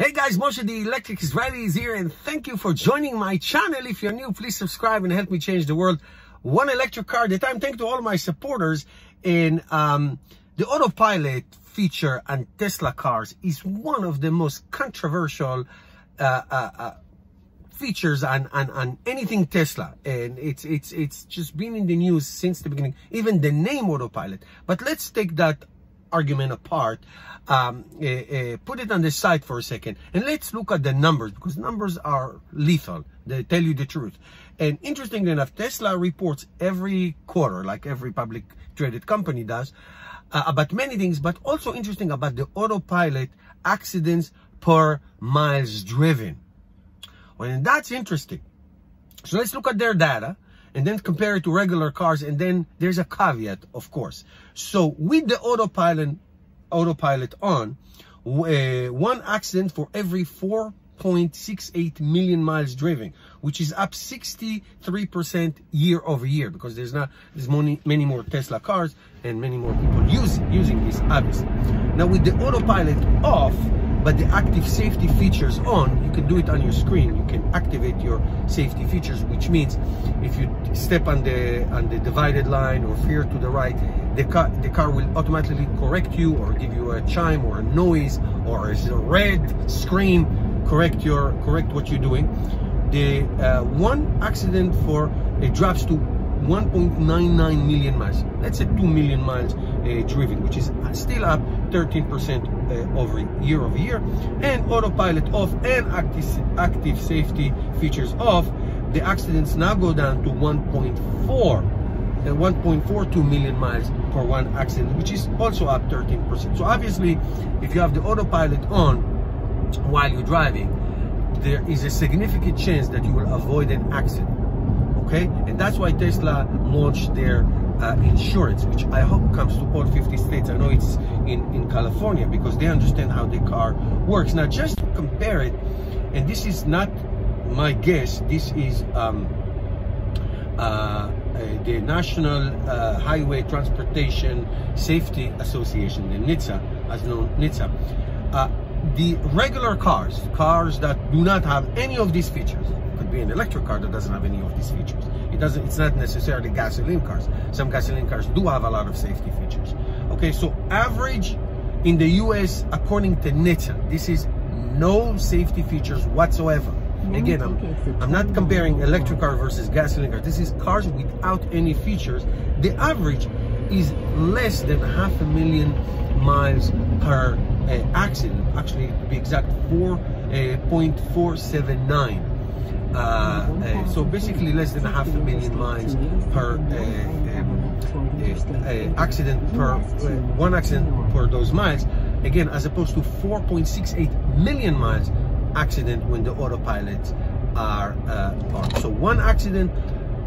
Hey guys, Moshe the Electric Israeli is here, and thank you for joining my channel. If you're new, please subscribe and help me change the world one electric car at a time. Thank you to all my supporters. In the Autopilot feature and Tesla cars is one of the most controversial features on anything Tesla, and it's just been in the news since the beginning, even the name Autopilot. But let's take that argument apart, put it on the side for a second, and let's look at the numbers, because numbers are lethal. They tell you the truth. And interestingly enough, Tesla reports every quarter, like every public traded company does, about many things, but also interesting about the Autopilot accidents per miles driven. Well, and that's interesting. So let's look at their data and then compare it to regular cars, and then there's a caveat, of course. So with the autopilot on, one accident for every 4.68 million miles driven, which is up 63% year over year, because there's many more Tesla cars and many more people using this, obviously. Now with the autopilot off but the active safety features on, you can do it on your screen. You can activate your safety features, which means if you step on the divided line or veer to the right, the car will automatically correct you, or give you a chime or a noise or a red screen, correct what you're doing. The one accident it drops to 1.99 million miles. Let's say 2 million miles driven, which is still up 13% year over year. And autopilot off and active safety features off, the accidents now go down to 1.42 million miles per one accident, which is also up 13%. So obviously, if you have the autopilot on while you're driving, there is a significant chance that you will avoid an accident. Okay, and that's why Tesla launched their insurance, which I hope comes to all 50 states. I know it's in California, because they understand how the car works. Now, just to compare it, and this is not my guess, this is the National Highway Transportation Safety Association, the NHTSA, as known NHTSA. The regular cars that do not have any of these features, could be an electric car that doesn't have any of these features. It's not necessarily gasoline cars. Some gasoline cars do have a lot of safety features. Okay, so average in the US, according to NHTSA, this is no safety features whatsoever. Again, I'm not comparing electric car versus gasoline car. This is cars without any features. The average is less than 500,000 miles per accident. Actually, to be exact, 4.479. So basically less than 500,000 miles per accident, one accident per those miles. Again, as opposed to 4.68 million miles accident when the autopilots are on. So one accident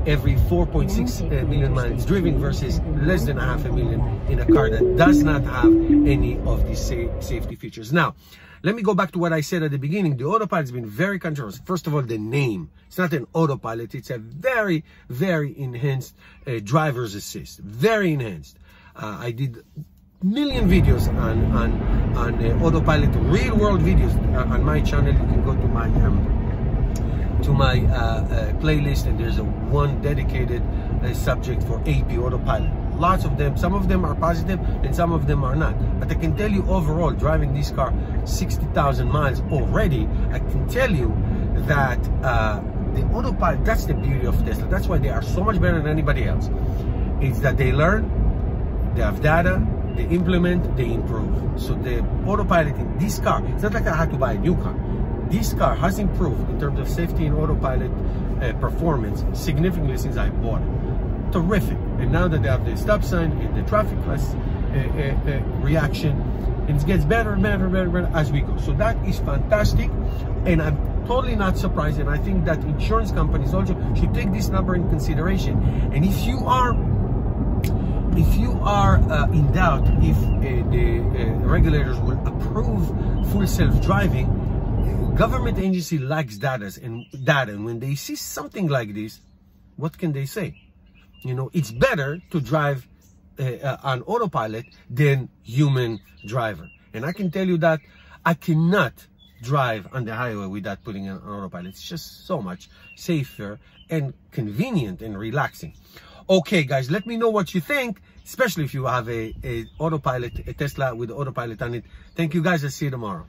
every 4.6 million miles driven versus less than 500,000 in a car that does not have any of these safety features. Now, let me go back to what I said at the beginning. The autopilot has been very controversial. First of all, the name. It's not an autopilot. It's a very, very enhanced driver's assist. Very enhanced. I did million videos on autopilot, real world videos on my channel. You can go to my playlist, and there's one dedicated subject for AP autopilot. Lots of them. Some of them are positive and some of them are not. But I can tell you, overall, driving this car 60,000 miles already, I can tell you that the autopilot, that's the beauty of Tesla. That's why they are so much better than anybody else. It's that they learn, they have data, they implement, they improve. So the autopilot in this car, it's not like I had to buy a new car. This car has improved in terms of safety and autopilot performance significantly since I bought it. Terrific. And now that they have the stop sign and the traffic lights reaction, it gets better and better and better, better as we go. So that is fantastic, and I'm totally not surprised. And I think that insurance companies also should take this number in consideration. And if you are in doubt if the regulators will approve full self-driving, government agency likes data, and when they see something like this, what can they say? You know, it's better to drive on autopilot than human driver. And I can tell you that I cannot drive on the highway without putting on autopilot. It's just so much safer and convenient and relaxing. Okay, guys, let me know what you think, especially if you have a autopilot, a Tesla with autopilot on it. Thank you, guys. I'll see you tomorrow.